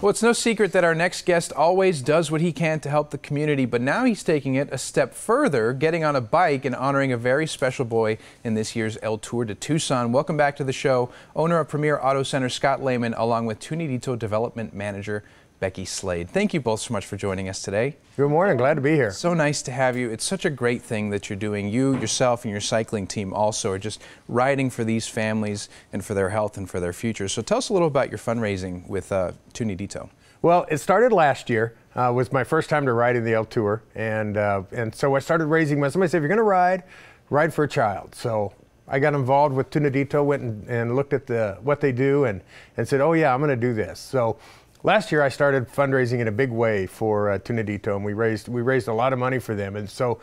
Well, it's no secret that our next guest always does what he can to help the community, but now he's taking it a step further, getting on a bike and honoring a very special boy in this year's Tour de Tucson. Welcome back to the show, owner of Premier Auto Center, Scott Lehman, along with Nidito Development Manager, Becky Slade. Thank you both so much for joining us today. Good morning. Glad to be here. So nice to have you. It's such a great thing that you're doing. You, yourself, and your cycling team also are just riding for these families and for their health and for their future. So tell us a little about your fundraising with Nidito. Well, it started last year. Was my first time to ride in the Tour, and so I started raising money. Somebody said, if you're going to ride for a child. So I got involved with Nidito, went and looked at what they do, and said, oh yeah, I'm going to do this. So last year I started fundraising in a big way for Nidito, and we raised a lot of money for them. And so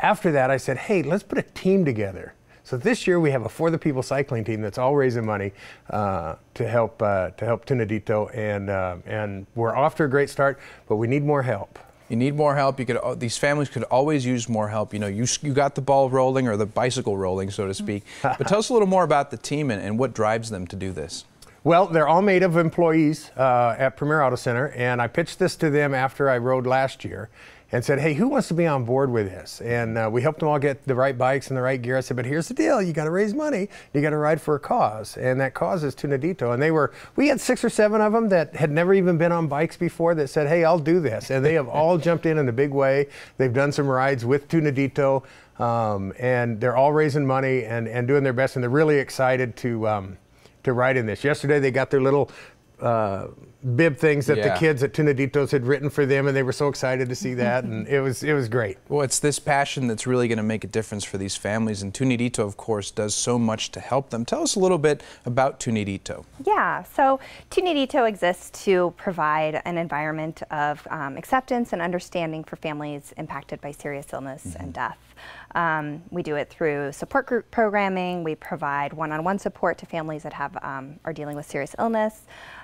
after that I said, hey, let's put a team together. So this year we have a For the People cycling team that's all raising money to help Nidito, and we're off to a great start, but we need more help. You need more help. These families could always use more help. You know, you got the ball rolling, or the bicycle rolling, so to speak. But tell us a little more about the team and what drives them to do this. Well, they're all made of employees at Premier Auto Center, and I pitched this to them after I rode last year and said, hey, who wants to be on board with this? And we helped them all get the right bikes and the right gear. I said, but here's the deal. You got to raise money. You got to ride for a cause, and that cause is Nidito. And we had 6 or 7 of them that had never even been on bikes before that said, hey, I'll do this. And they have all jumped in a big way. They've done some rides with Nidito, and they're all raising money and doing their best, and they're really excited to ride in this. Yesterday they got their little bib things that the kids at Nidito's had written for them, and they were so excited to see that, and it was great. Well, it's this passion that's really going to make a difference for these families, and Nidito, of course, does so much to help them. Tell us a little bit about Nidito. Yeah, so Nidito exists to provide an environment of acceptance and understanding for families impacted by serious illness and death. We do it through support group programming. We provide one-on-one support to families that are dealing with serious illness.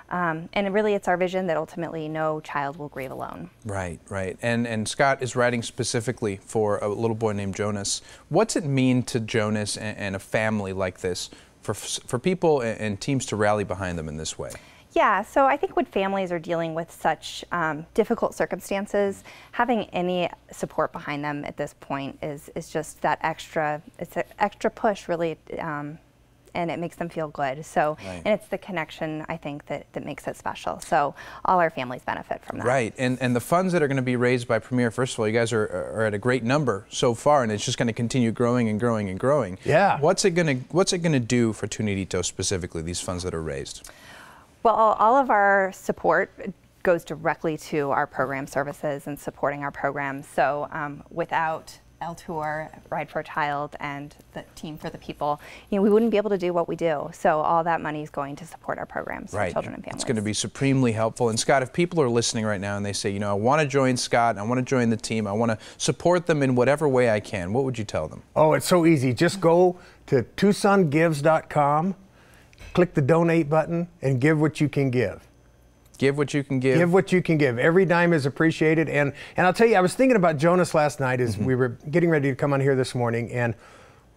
And really it's our vision that ultimately no child will grieve alone. Right, right. And Scott is writing specifically for a little boy named Jonas. What's it mean to Jonas and a family like this for people and teams to rally behind them in this way? Yeah, so I think when families are dealing with such difficult circumstances, having any support behind them at this point is just that extra push, really, and it makes them feel good. So, and it's the connection, I think, that makes it special. So all our families benefit from that. Right, and the funds that are going to be raised by Premier, first of all, you guys are at a great number so far, and it's just going to continue growing and growing and growing. Yeah. What's it going to do for Nidito specifically, these funds that are raised? Well, all of our support goes directly to our program services and supporting our programs. So without Tour, Ride for a Child, and the Team for the People, we wouldn't be able to do what we do. So all that money is going to support our programs for children and families. It's going to be supremely helpful. And Scott, if people are listening right now and they say, I want to join Scott, I want to join the team, I want to support them in whatever way I can, what would you tell them? Oh, it's so easy. Just go to TucsonGives.com. Click the donate button and give what you can give. Give what you can give. Give what you can give. Every dime is appreciated. And I'll tell you, I was thinking about Jonas last night as we were getting ready to come on here this morning, and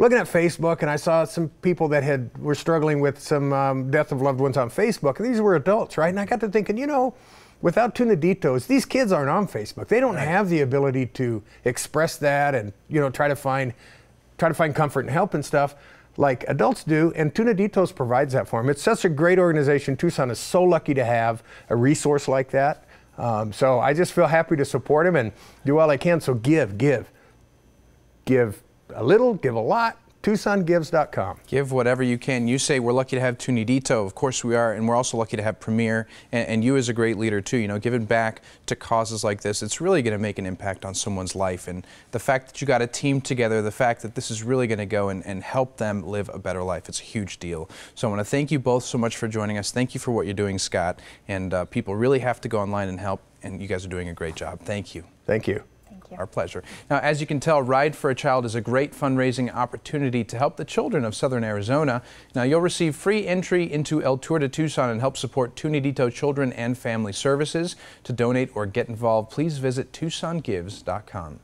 looking at Facebook, and I saw some people that were struggling with some death of loved ones on Facebook, and these were adults, right? And I got to thinking, without Nidito's, these kids aren't on Facebook. They don't have the ability to express that and try to find comfort and help and stuff like adults do, and Nidito's provides that for them. It's such a great organization. Tucson is so lucky to have a resource like that. So I just feel happy to support them and do all I can. So give a little, give a lot. TucsonGives.com. Give whatever you can. You say we're lucky to have Nidito. Of course we are, and we're also lucky to have Premier, and you as a great leader too. Giving back to causes like this, it's really going to make an impact on someone's life. And the fact that you got a team together, the fact that this is really going to go and help them live a better life, it's a huge deal. So I want to thank you both so much for joining us. Thank you for what you're doing, Scott. And people really have to go online and help, and you guys are doing a great job. Thank you. Thank you. Our pleasure. Now, as you can tell, Ride for a Child is a great fundraising opportunity to help the children of Southern Arizona. Now, you'll receive free entry into Tour de Tucson and help support Nidito Children and Family Services. To donate or get involved, please visit TucsonGives.com.